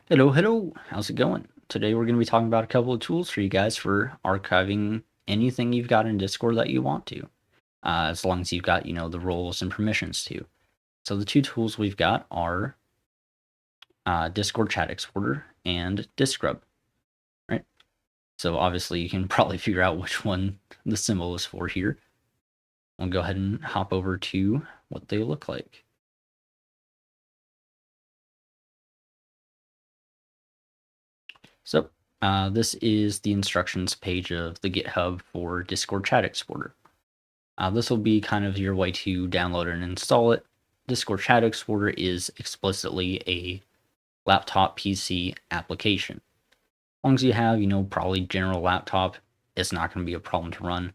Hello, how's it going? Today we're going to be talking about a couple of tools for you guys for archiving anything you've got in Discord that you want to, as long as you've got, the roles and permissions to. So the two tools we've got are Discord Chat Exporter and Discrub, right? So obviously you can probably figure out which one the symbol is for here. We'll go ahead and hop over to what they look like. So this is the instructions page of the GitHub for Discord Chat Exporter. This will be kind of your way to download and install it. Discord Chat Exporter is explicitly a laptop PC application. As long as you have, probably general laptop, it's not going to be a problem to run.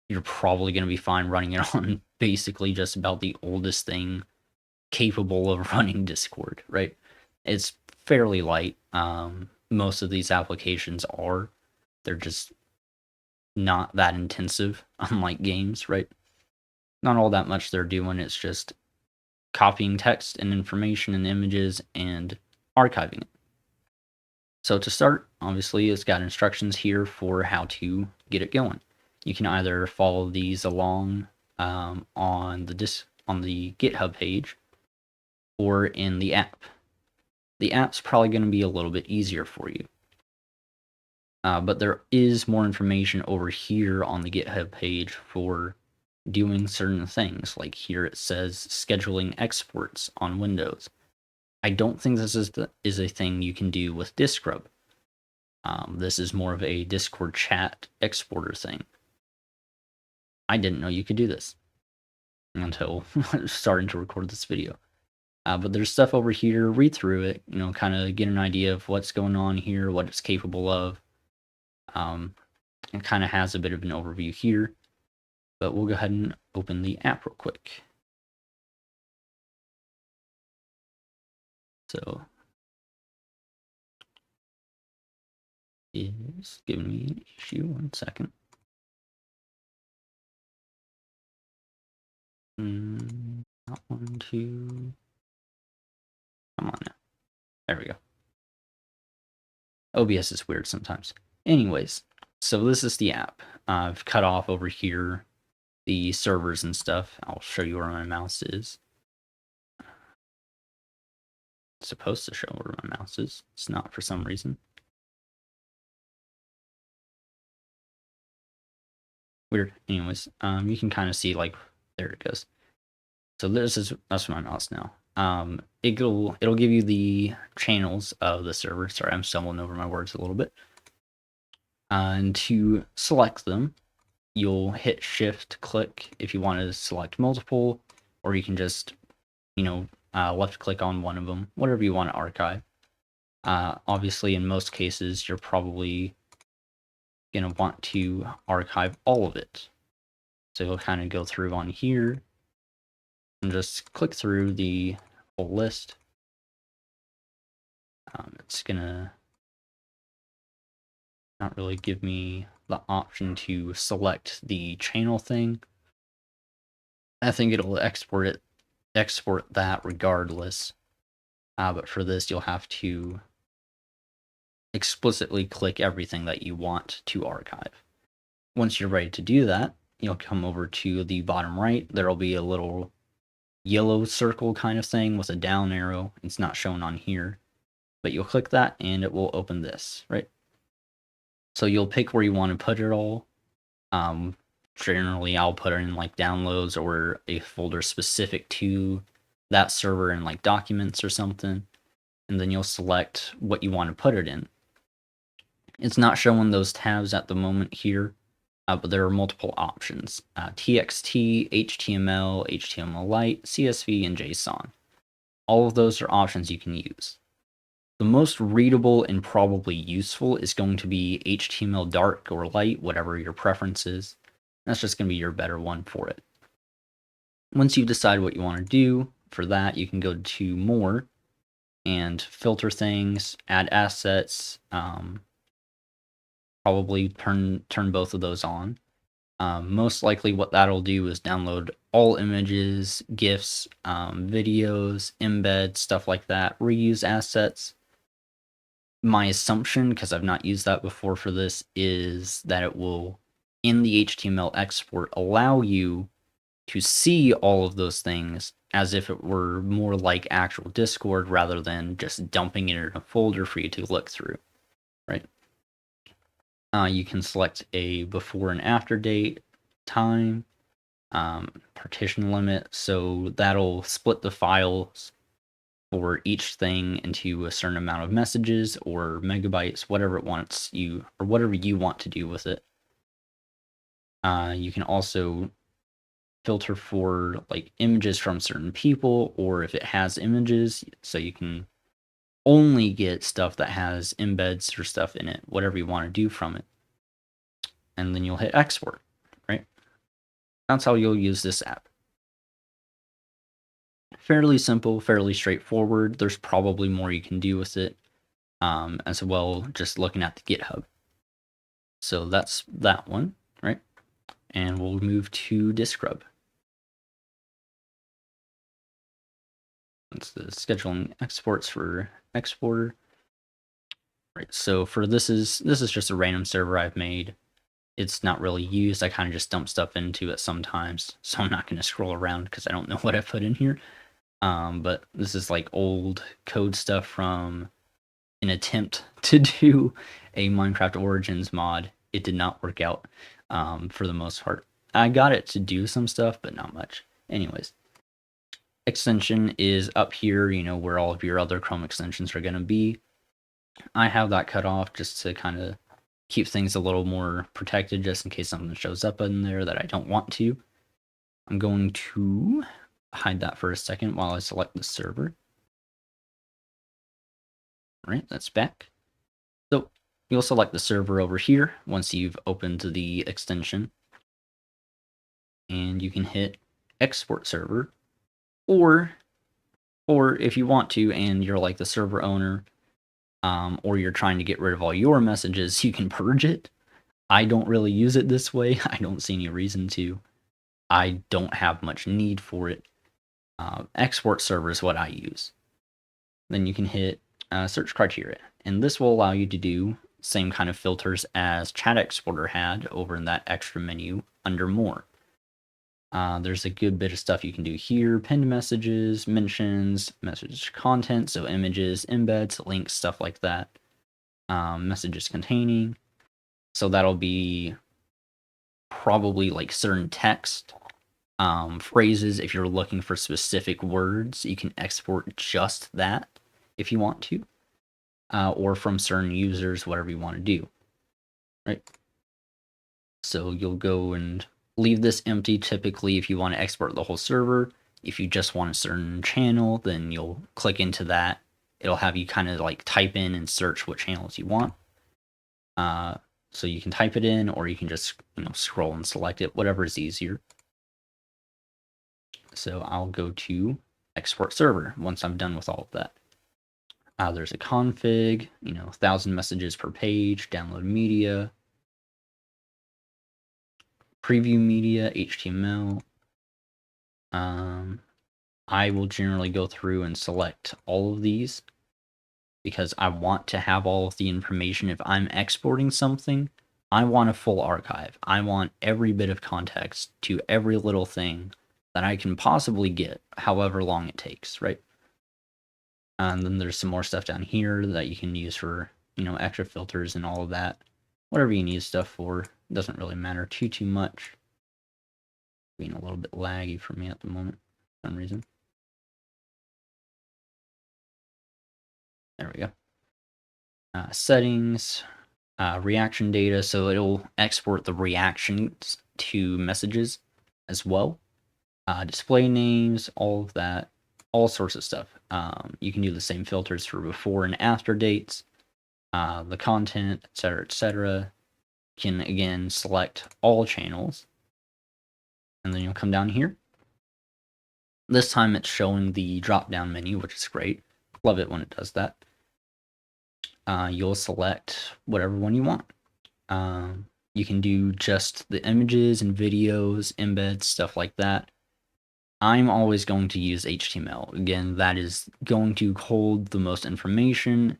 You're probably going to be fine running it on basically just about the oldest thing capable of running Discord, right? It's fairly light. Most of these applications are. They're just not that intensive, unlike games, right? Not all that much they're doing. It's just copying text and information and images and archiving it. So to start, obviously, it's got instructions here for how to get it going. You can either follow these along on the GitHub page or in the app. The app's probably going to be a little bit easier for you. But there is more information over here on the GitHub page for doing certain things. Like here it says scheduling exports on Windows. I don't think this is a thing you can do with Discrub. This is more of a Discord chat exporter thing. I didn't know you could do this until starting to record this video. But there's stuff over here. Read through it, kind of get an idea of what's going on here, what it's capable of. It kind of has a bit of an overview here. But we'll go ahead and open the app real quick. So is giving me an issue. 1 second. Not 1, 2. Come on now. There we go. OBS is weird sometimes. Anyways, so this is the app. I've cut off over here the servers and stuff. I'll show you where my mouse is. It's supposed to show where my mouse is. It's not for some reason. Weird. Anyways, you can kind of see like there it goes. So that's my mouse now. It'll give you the channels of the server. Sorry, I'm stumbling over my words a little bit. And to select them, you'll hit Shift click if you want to select multiple, or you can just, left click on one of them, whatever you want to archive. Obviously, in most cases, you're probably going to want to archive all of it. So you'll kind of go through on here and just click through the whole list. It's going to not really give me the option to select the channel thing. I think it'll export that regardless. But for this, you'll have to explicitly click everything that you want to archive. Once you're ready to do that, you'll come over to the bottom right. There'll be a little yellow circle kind of thing with a down arrow. It's not shown on here, but you'll click that and it will open this, right? So you'll pick where you want to put it all. Generally, I'll put it in like downloads or a folder specific to that server in like documents or something. And then you'll select what you want to put it in. It's not showing those tabs at the moment here, but there are multiple options. TXT, HTML, HTML-Lite, CSV, and JSON. All of those are options you can use. The most readable and probably useful is going to be HTML dark or light, whatever your preference is. That's just going to be your better one for it. Once you decide what you want to do for that, you can go to More and filter things, add assets, probably turn both of those on. Most likely what that'll do is download all images, GIFs, videos, embed, stuff like that, reuse assets. My assumption, because I've not used that before for this, is that it will, in the HTML export, allow you to see all of those things as if it were more like actual Discord rather than just dumping it in a folder for you to look through, right? You can select a before and after date, time, partition limit, so that'll split the files for each thing into a certain amount of messages or megabytes, whatever it wants you, or whatever you want to do with it. You can also filter for like images from certain people, or if it has images, so you can only get stuff that has embeds or stuff in it, whatever you want to do from it. And then you'll hit export, right? That's how you'll use this app. Fairly simple, fairly straightforward. There's probably more you can do with it, as well, just looking at the GitHub. So that's that one, right? And we'll move to Discrub. That's the scheduling exports for exporter. Right, so for this is just a random server I've made. It's not really used. I kind of just dump stuff into it sometimes, so I'm not going to scroll around because I don't know what I put in here. But this is like old code stuff from an attempt to do a Minecraft Origins mod. It did not work out, for the most part. I got it to do some stuff, but not much. Anyways, extension is up here, you know, where all of your other Chrome extensions are going to be. I have that cut off just to kind of keep things a little more protected, just in case something shows up in there that I don't want to. I'm going to hide that for a second while I select the server. All right, that's back. So you'll select the server over here once you've opened the extension. And you can hit export server, or if you want to and you're like the server owner, or you're trying to get rid of all your messages, you can purge it. I don't really use it this way. I don't see any reason to. I don't have much need for it. Export server is what I use. Then you can hit search criteria, and this will allow you to do same kind of filters as Chat Exporter had over in that extra menu under More. There's a good bit of stuff you can do here. Pinned messages, mentions, message content, so images, embeds, links, stuff like that. Messages containing. So that'll be probably like certain text, phrases. If you're looking for specific words, you can export just that if you want to, or from certain users, whatever you want to do, right? So you'll go and leave this empty typically if you want to export the whole server. If you just want a certain channel, then you'll click into that. It'll have you kind of like type in and search what channels you want. So you can type it in, or you can just, you know, scroll and select it, whatever is easier. So I'll go to export server once I'm done with all of that. There's a config, you know, 1,000 messages per page, download media, preview media, HTML. I will generally go through and select all of these because I want to have all of the information. If I'm exporting something, I want a full archive. I want every bit of context to every little thing that I can possibly get, however long it takes, right? And then there's some more stuff down here that you can use for, you know, extra filters and all of that. Whatever you need stuff for, doesn't really matter too much. Being a little bit laggy for me at the moment for some reason. There we go. Settings, reaction data, so it'll export the reactions to messages as well. Display names, all of that, all sorts of stuff. You can do the same filters for before and after dates, the content, etc., etc. You can again select all channels, and then you'll come down here. This time it's showing the drop-down menu, which is great. Love it when it does that. You'll select whatever one you want. You can do just the images and videos, embeds, stuff like that. I'm always going to use HTML. Again, that is going to hold the most information,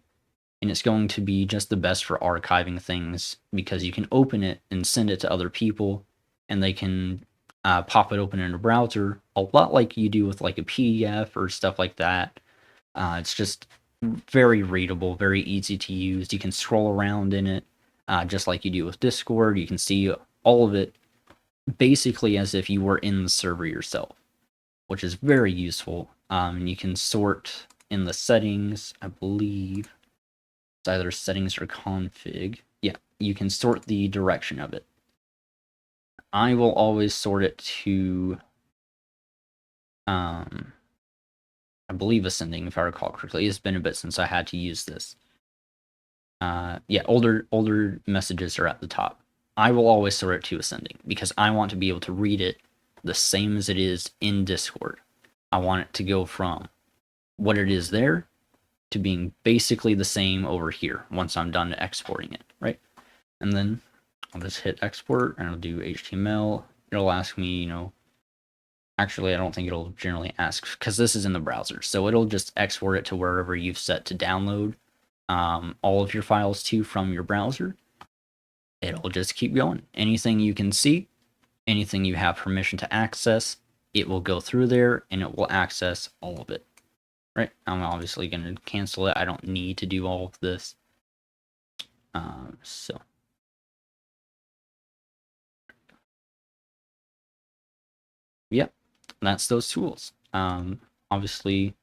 and it's going to be just the best for archiving things because you can open it and send it to other people, and they can pop it open in a browser, a lot like you do with like a PDF or stuff like that. It's just very readable, very easy to use. You can scroll around in it, just like you do with Discord. You can see all of it basically as if you were in the server yourself, which is very useful. And you can sort in the settings, I believe it's either settings or config. Yeah, you can sort the direction of it. I will always sort it to, I believe ascending, if I recall correctly. It's been a bit since I had to use this. Yeah, older messages are at the top. I will always sort it to ascending because I want to be able to read it the same as it is in Discord. I want it to go from what it is there to being basically the same over here once I'm done exporting it, right? And then I'll just hit export and I'll do HTML. It'll ask me, actually, I don't think it'll generally ask because this is in the browser. So it'll just export it to wherever you've set to download all of your files to from your browser. It'll just keep going. Anything you can see, anything you have permission to access, it will go through there and it will access all of it. Right? I'm obviously going to cancel it. I don't need to do all of this. So yeah, that's those tools. Obviously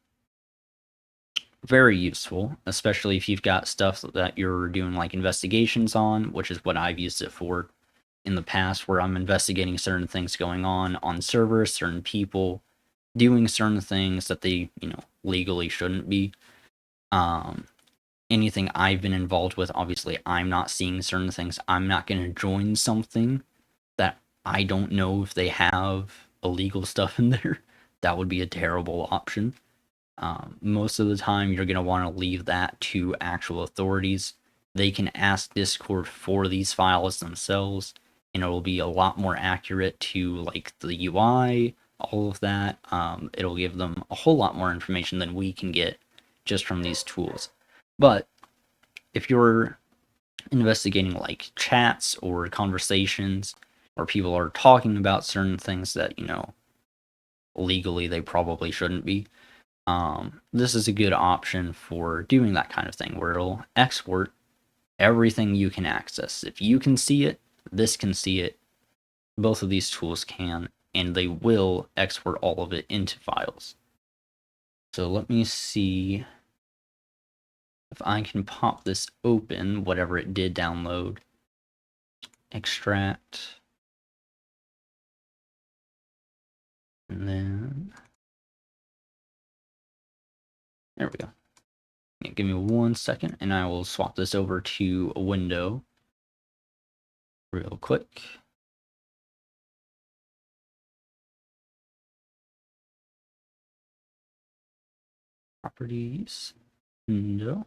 very useful, especially if you've got stuff that you're doing like investigations on, which is what I've used it for in the past, where I'm investigating certain things going on servers, certain people doing certain things that they, legally shouldn't be. Anything I've been involved with, obviously I'm not seeing certain things. I'm not going to join something that I don't know if they have illegal stuff in there. That would be a terrible option. Most of the time, you're going to want to leave that to actual authorities. They can ask Discord for these files themselves, and it will be a lot more accurate to like the UI, all of that. It'll give them a whole lot more information than we can get just from these tools. But if you're investigating like chats or conversations where people are talking about certain things that, legally they probably shouldn't be, this is a good option for doing that kind of thing where it'll export everything you can access. If you can see it, this can see it. Both of these tools can, and they will export all of it into files. So let me see if I can pop this open, whatever it did download. Extract. And then there we go. Yeah, give me 1 second and I will swap this over to a window real quick. Properties, window,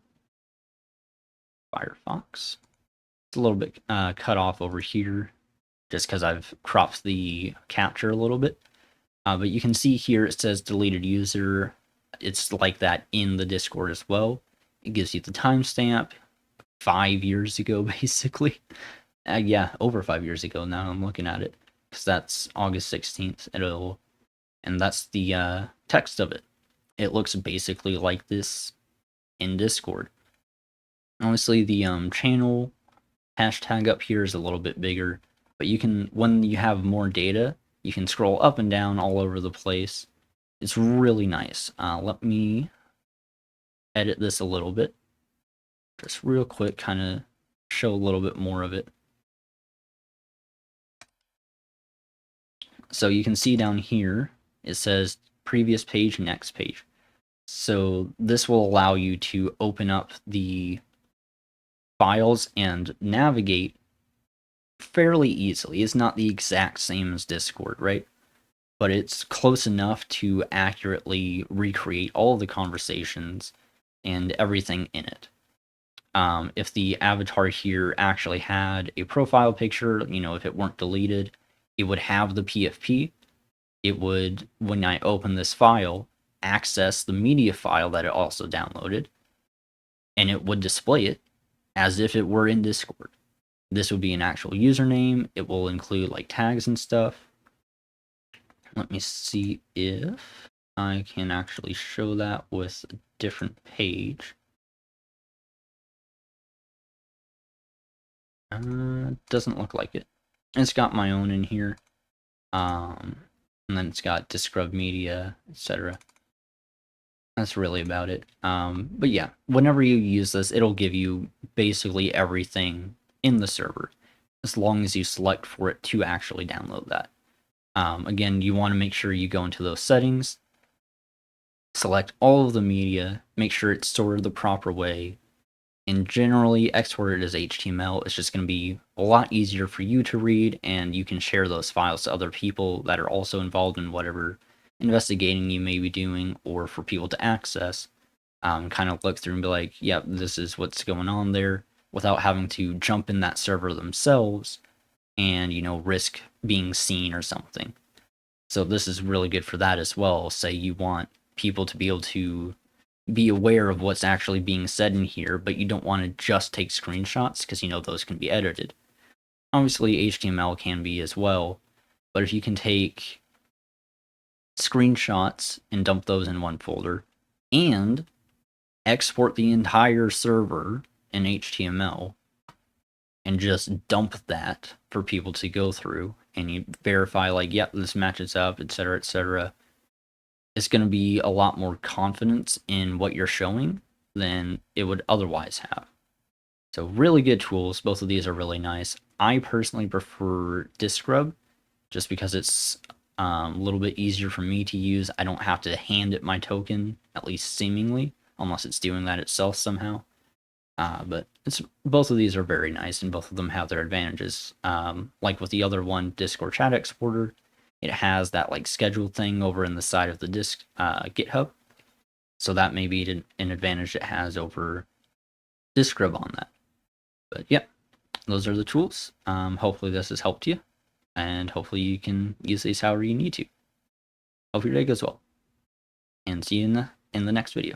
Firefox. It's a little bit cut off over here just because I've cropped the capture a little bit. But you can see here it says deleted user. It's like that in the Discord as well. It gives you the timestamp 5 years ago, basically. Yeah, over 5 years ago now I'm looking at it, because that's August 16th. And that's the text of it. It looks basically like this in Discord. Obviously, the channel hashtag up here is a little bit bigger, but you can, when you have more data, you can scroll up and down all over the place. It's really nice. Let me edit this a little bit, just real quick, kind of show a little bit more of it. So you can see down here, it says previous page, next page. So this will allow you to open up the files and navigate fairly easily. It's not the exact same as Discord, right? But it's close enough to accurately recreate all the conversations and everything in it. If the avatar here actually had a profile picture, if it weren't deleted, it would have the PFP. It would, when I open this file, access the media file that it also downloaded, and it would display it as if it were in Discord. This would be an actual username. It will include like tags and stuff. Let me see if I can actually show that with a different page. Doesn't look like it. It's got my own in here. And then it's got Discrub Media, etc. That's really about it. But yeah, whenever you use this, it'll give you basically everything in the server, as long as you select for it to actually download that. Again, you want to make sure you go into those settings, select all of the media, make sure it's sorted the proper way, and generally export it as HTML. It's just going to be a lot easier for you to read, and you can share those files to other people that are also involved in whatever investigating you may be doing, or for people to access. Kind of look through and be like, yep, this is what's going on there, without having to jump in that server themselves and, risk being seen or something. So this is really good for that as well. Say you want people to be able to be aware of what's actually being said in here, but you don't want to just take screenshots because those can be edited. Obviously, HTML can be as well, but if you can take screenshots and dump those in one folder and export the entire server in HTML and just dump that for people to go through, and you verify like, yep, this matches up, etc., etc., it's going to be a lot more confidence in what you're showing than it would otherwise have. So really good tools. Both of these are really nice. I personally prefer Discrub just because it's a little bit easier for me to use. I don't have to hand it my token, at least seemingly, unless it's doing that itself somehow. But both of these are very nice, and both of them have their advantages. Like with the other one, Discord Chat Exporter, it has that like scheduled thing over in the side of the GitHub. So that may be an advantage it has over Discrub on that. But yeah, those are the tools. Hopefully this has helped you, and hopefully you can use these however you need to. Hope your day goes well, and see you in the next video.